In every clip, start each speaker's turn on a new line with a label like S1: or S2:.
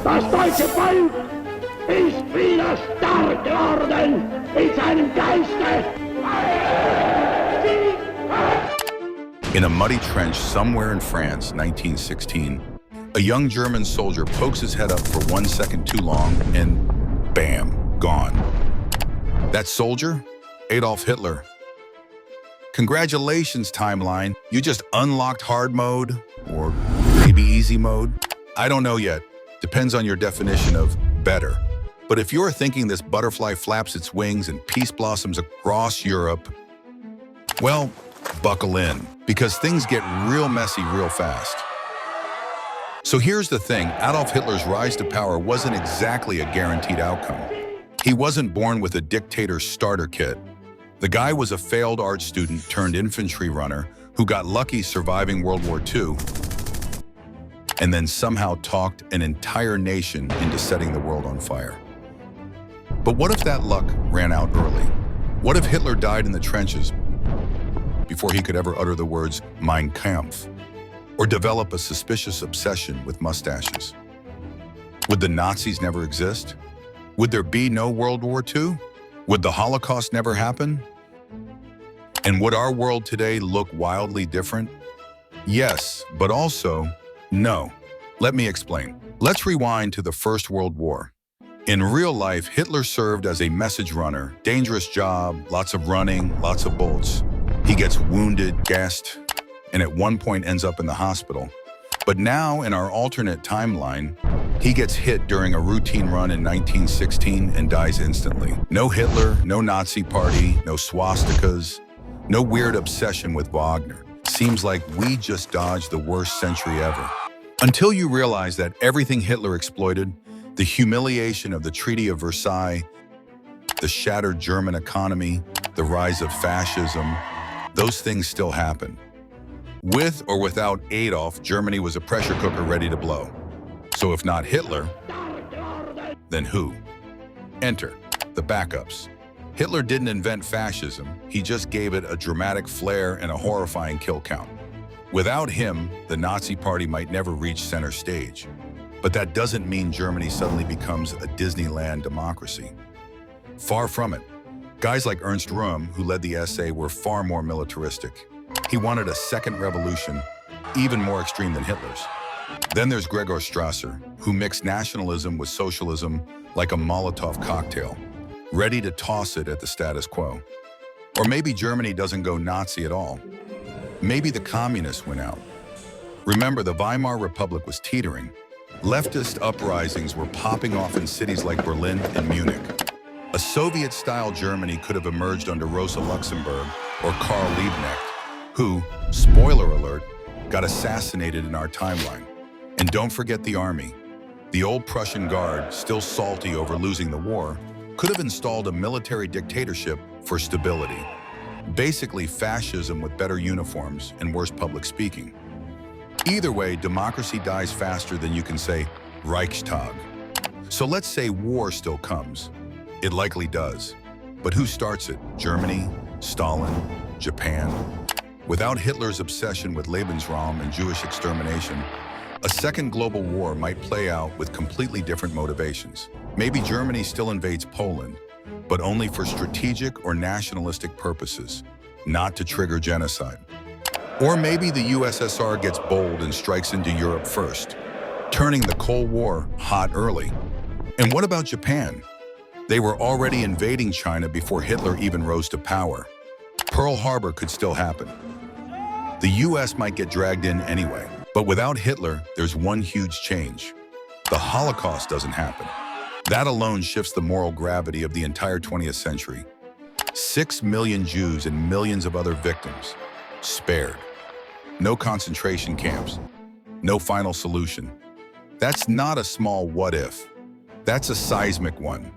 S1: Das deutsche Volk ist wieder stark geworden in seinem Geiste.
S2: In a muddy trench somewhere in France, 1916, a young German soldier pokes his head up for 1 second too long and bam, gone. That soldier? Adolf Hitler. Congratulations, timeline. You just unlocked hard mode, or maybe easy mode. I don't know yet. Depends on your definition of better. But if you're thinking this butterfly flaps its wings and peace blossoms across Europe, well, buckle in, because things get real messy real fast. So here's the thing, Adolf Hitler's rise to power wasn't exactly a guaranteed outcome. He wasn't born with a dictator's starter kit. The guy was a failed art student turned infantry runner who got lucky surviving World War II and then somehow talked an entire nation into setting the world on fire. But what if that luck ran out early? What if Hitler died in the trenches before he could ever utter the words Mein Kampf, or develop a suspicious obsession with mustaches? Would the Nazis never exist? Would there be no World War II? Would the Holocaust never happen? And would our world today look wildly different? Yes, but also no. Let me explain. Let's rewind to the First World War. In real life, Hitler served as a message runner, dangerous job, lots of running, lots of bullets. He gets wounded, gassed, and at one point ends up in the hospital. But now, in our alternate timeline, he gets hit during a routine run in 1916 and dies instantly. No Hitler, no Nazi party, no swastikas, no weird obsession with Wagner. Seems like we just dodged the worst century ever. Until you realize that everything Hitler exploited, the humiliation of the Treaty of Versailles, the shattered German economy, the rise of fascism, those things still happen. With or without Adolf, Germany was a pressure cooker ready to blow. So if not Hitler, then who? Enter the backups. Hitler didn't invent fascism, he just gave it a dramatic flair and a horrifying kill count. Without him, the Nazi Party might never reach center stage. But that doesn't mean Germany suddenly becomes a Disneyland democracy. Far from it. Guys like Ernst Röhm, who led the SA, were far more militaristic. He wanted a second revolution, even more extreme than Hitler's. Then there's Gregor Strasser, who mixed nationalism with socialism like a Molotov cocktail, ready to toss it at the status quo. Or maybe Germany doesn't go Nazi at all. Maybe the communists win out. Remember, the Weimar Republic was teetering. Leftist uprisings were popping off in cities like Berlin and Munich. A Soviet-style Germany could have emerged under Rosa Luxemburg or Karl Liebknecht, who, spoiler alert, got assassinated in our timeline. And don't forget the army. The old Prussian Guard, still salty over losing the war, could have installed a military dictatorship for stability. Basically fascism with better uniforms and worse public speaking. Either way, democracy dies faster than you can say Reichstag. So let's say war still comes. It likely does. But who starts it? Germany? Stalin? Japan? Without Hitler's obsession with Lebensraum and Jewish extermination, a second global war might play out with completely different motivations. Maybe Germany still invades Poland, but only for strategic or nationalistic purposes, not to trigger genocide. Or maybe the USSR gets bold and strikes into Europe first, turning the Cold War hot early. And what about Japan? They were already invading China before Hitler even rose to power. Pearl Harbor could still happen. The US might get dragged in anyway. But without Hitler, there's one huge change. The Holocaust doesn't happen. That alone shifts the moral gravity of the entire 20th century. 6 million Jews and millions of other victims spared. No concentration camps. No final solution. That's not a small what if. That's a seismic one.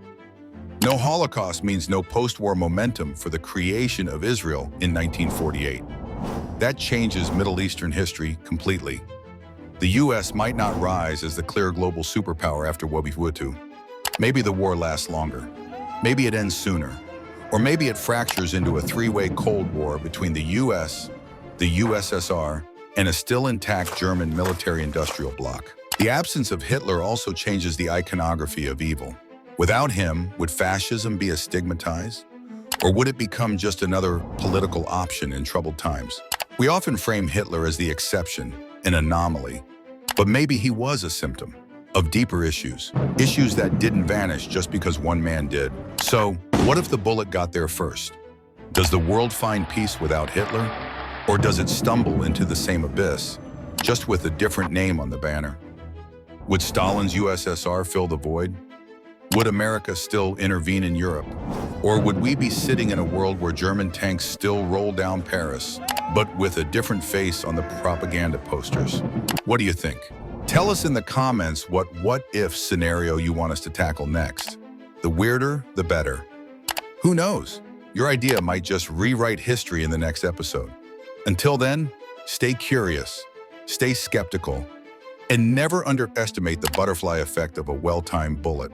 S2: No Holocaust means no post-war momentum for the creation of Israel in 1948. That changes Middle Eastern history completely. The US might not rise as the clear global superpower after WWII. Maybe the war lasts longer. Maybe it ends sooner. Or maybe it fractures into a three-way Cold War between the US, the USSR, and a still intact German military-industrial bloc. The absence of Hitler also changes the iconography of evil. Without him, would fascism be as stigmatized? Or would it become just another political option in troubled times? We often frame Hitler as the exception, an anomaly. But maybe he was a symptom of deeper issues that didn't vanish just because one man did. So, what if the bullet got there first? Does the world find peace without Hitler? Or does it stumble into the same abyss, just with a different name on the banner? Would Stalin's USSR fill the void? Would America still intervene in Europe? Or would we be sitting in a world where German tanks still roll down Paris, but with a different face on the propaganda posters? What do you think? Tell us in the comments what if scenario you want us to tackle next. The weirder, the better. Who knows? Your idea might just rewrite history in the next episode. Until then, stay curious, stay skeptical, and never underestimate the butterfly effect of a well-timed bullet.